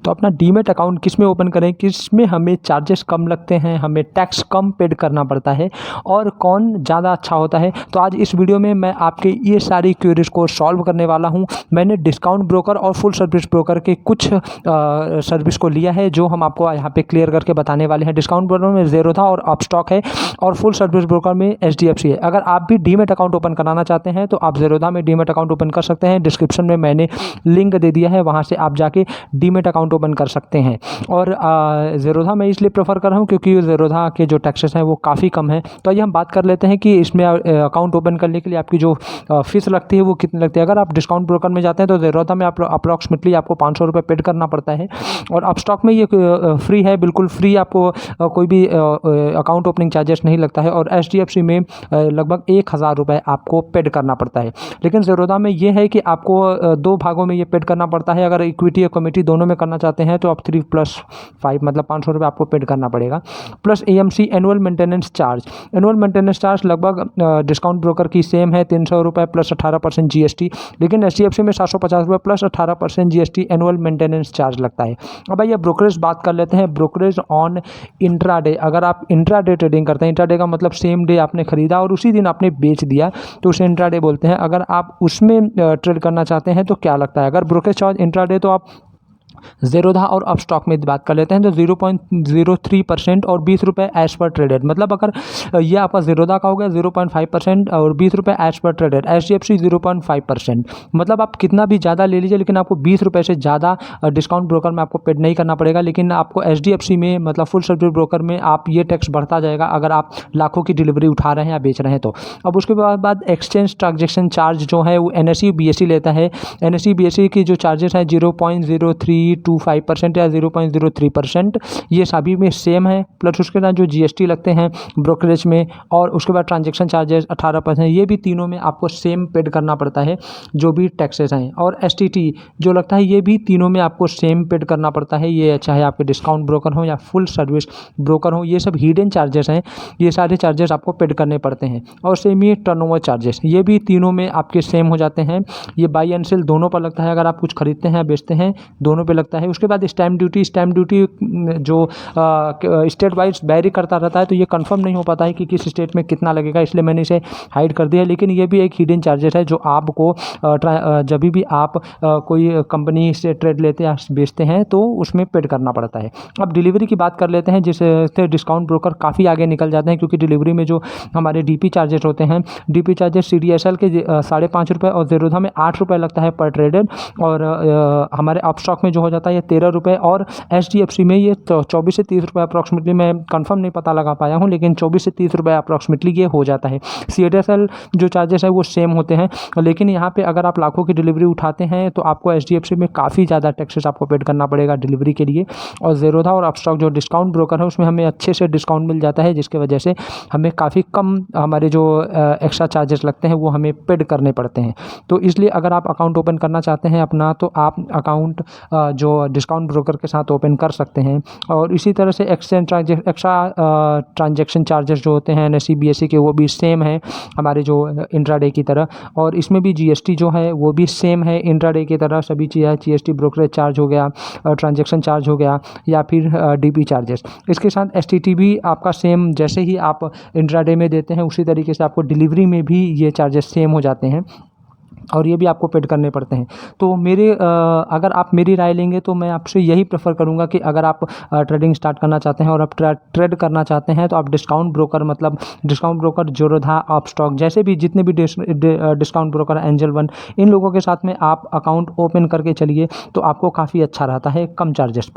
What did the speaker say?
तो अपना demat account किस में ओपन करें, किस में हमें चार्जेस कम लगते हैं, हमें टैक्स कम पेड करना पड़ता है और कौन ज़्यादा अच्छा होता है। तो आज इस वीडियो में मैं आपके ये सारी क्वेरीज को सॉल्व करने वाला हूँ। मैंने डिस्काउंट ब्रोकर और फुल सर्विस ब्रोकर के कुछ सर्विस को लिया है जो हम आपको यहाँ पे क्लियर करके बताने वाले हैं। डिस्काउंट ब्रोकर में ज़ेरोधा और अपस्टॉक है और फुल सर्विस ब्रोकर में HDFC है। अगर आप भी डीमैट अकाउंट ओपन कराना चाहते हैं तो आप ज़ेरोधा में डीमैट अकाउंट ओपन कर सकते हैं। डिस्क्रिप्शन में मैंने लिंक दे दिया है, वहाँ से आप जाके डीमैट अकाउंट ओपन कर सकते हैं। और ज़ेरोधा मैं इसलिए प्रेफर कर रहा हूँ क्योंकि ज़ेरोधा के जो टैक्सेस हैं वो काफ़ी कम है। तो आइए हम बात कर लेते हैं कि इसमें अकाउंट ओपन करने के लिए आपकी जो फीस लगती है वो कितनी लगती है। अगर आप डिस्काउंट ब्रोकर में जाते हैं तो ज़ेरोधा में आप अप्रॉक्सीमेटली आपको 500 रुपये पेड करना पड़ता है और अपस्टॉक में ये फ्री है, बिल्कुल फ्री, आपको कोई भी अकाउंट ओपनिंग चार्जेस नहीं लगता है। और HDFC में लगभग 1000 रुपये आपको पेड करना पड़ता है। लेकिन ज़ेरोधा में ये है कि आपको 2 भागों में ये पेड करना पड़ता है। अगर इक्विटी या कमिटी दोनों में करना चाहते हैं तो आप 3+5 मतलब 500 रुपये आपको पेड करना पड़ेगा। Plus AMC annual maintenance charge, annual maintenance charge लगभग डिस्काउंट ब्रोकर की सेम है 300 रुपये प्लस 18% GST, लेकिन HDFC में 750 रुपये plus 18% GST annual maintenance charge लगता है। अब आइए ब्रोकरेज बात कर लेते हैं। ब्रोकरेज ऑन इंट्राडे, अगर आप इंट्राडे ट्रेडिंग करते हैं, इंट्राडे का मतलब सेम डे आपने खरीदा और उसी दिन आपने बेच दिया तो उसे इंट्राडे बोलते हैं। अगर आप उसमें ट्रेड करना चाहते हैं तो क्या लगता है। अगर ब्रोकरेज चार्ज इंट्राडे तो आप ज़ेरोधा और अपस्टॉक में बात कर लेते हैं तो 0.03% और 20 रुपये एज पर ट्रेडेड, मतलब अगर ये आपका ज़ेरोधा का हो गया 0.5% और 20 रुपये एज पर ट्रेडेड। HDFC 0.5%, मतलब आप कितना भी ज़्यादा ले लीजिए लेकिन आपको 20 रुपये से ज़्यादा डिस्काउंट ब्रोकर में आपको पेड नहीं करना पड़ेगा। लेकिन आपको HDFC में मतलब फुल सर्विस ब्रोकर में आप ये टैक्स बढ़ता जाएगा अगर आप लाखों की डिलीवरी उठा रहे हैं या बेच रहे हैं तो। अब उसके बाद एक्सचेंज ट्रांजेक्शन चार्ज जो है वो NSE BSE लेता है। NSE BSE की जो चार्जेस हैं 0.0325% या 0.03%, ये सभी में सेम है। प्लस उसके साथ जो GST लगते हैं ब्रोकरेज में और उसके बाद ट्रांजैक्शन चार्जेस 18%, ये भी तीनों में आपको सेम पेड करना पड़ता है जो भी टैक्सेस हैं। और STT जो लगता है ये भी तीनों में आपको सेम पेड करना पड़ता है। ये चाहे आपके डिस्काउंट ब्रोकर हो या फुल सर्विस ब्रोकर हो, ये सब हिडन चार्जेस हैं, ये सारे चार्जेस आपको पेड करने पड़ते हैं। और सेम ये टर्नओवर चार्जेस, ये भी तीनों में आपके सेम हो जाते हैं। ये बाई एंड सेल दोनों पर लगता है, अगर आप कुछ खरीदते हैं बेचते हैं दोनों पे लगता है। उसके बाद स्टैम्प ड्यूटी जो स्टेट वाइज वेरी करता रहता है तो ये कंफर्म नहीं हो पाता है कि किस स्टेट में कितना लगेगा, इसलिए मैंने इसे हाइड कर दिया। लेकिन ये भी एक हिडन चार्जेस है जो आपको जब भी आप कोई कंपनी से ट्रेड लेते हैं बेचते हैं तो उसमें पेड करना पड़ता है। अब डिलीवरी की बात कर लेते हैं, जिससे डिस्काउंट ब्रोकर काफ़ी आगे निकल जाते हैं क्योंकि डिलीवरी में जो हमारे DP चार्जेस होते हैं, DP चार्जेस CDSL के 5.5 रुपये और ज़ेरोधा में 8 रुपये लगता है पर ट्रेडेड। और हमारे अपस्टॉक में जो हो जाता है ये 13 रुपये और HDFC में ये 24 से 30 रुपये अप्रॉक्सीमेटली, मैं कंफर्म नहीं पता लगा पाया हूँ लेकिन 24 से 30 रुपये अप्रॉक्सीमेटली ये हो जाता है। CDSL जो चार्जेस है वो सेम होते हैं, लेकिन यहाँ पे अगर आप लाखों की डिलीवरी उठाते हैं तो आपको HDFC में काफ़ी ज़्यादा टैक्सेस आपको पेड करना पड़ेगा डिलीवरी के लिए। और ज़ेरोधा और अपस्टॉक जो डिस्काउंट ब्रोकर है उसमें हमें अच्छे से डिस्काउंट मिल जाता है, जिसकी वजह से हमें काफ़ी कम हमारे जो एक्स्ट्रा चार्जेस लगते हैं वो हमें पेड करने पड़ते हैं। तो इसलिए अगर आप अकाउंट ओपन करना चाहते हैं अपना तो आप अकाउंट जो डिस्काउंट ब्रोकर के साथ ओपन कर सकते हैं। और इसी तरह से एक्स्ट्रा ट्रांजैक्शन चार्जेस जो होते हैं NSE BSE के वो भी सेम है हमारे जो इंट्राडे की तरह, और इसमें भी GST जो है वो भी सेम है इंट्राडे की तरह। सभी चीज़ें GST ब्रोकरेज चार्ज हो गया, ट्रांजैक्शन चार्ज हो गया या फिर DP चार्जेस। इसके साथ STT भी आपका सेम, जैसे ही आप इंट्राडे में देते हैं उसी तरीके से आपको डिलीवरी में भी ये चार्जेस सेम हो जाते हैं और ये भी आपको पेड करने पड़ते हैं। तो अगर आप मेरी राय लेंगे तो मैं आपसे यही प्रेफर करूंगा कि अगर आप ट्रेडिंग स्टार्ट करना चाहते हैं और आप ट्रेड करना चाहते हैं तो आप डिस्काउंट ब्रोकर, मतलब डिस्काउंट ब्रोकर, ज़ेरोधा, अपस्टॉक, जैसे भी जितने भी डिस्काउंट ब्रोकर, एंजल वन, इन लोगों के साथ में आप अकाउंट ओपन करके चलिए तो आपको काफ़ी अच्छा रहता है कम चार्जेस पर।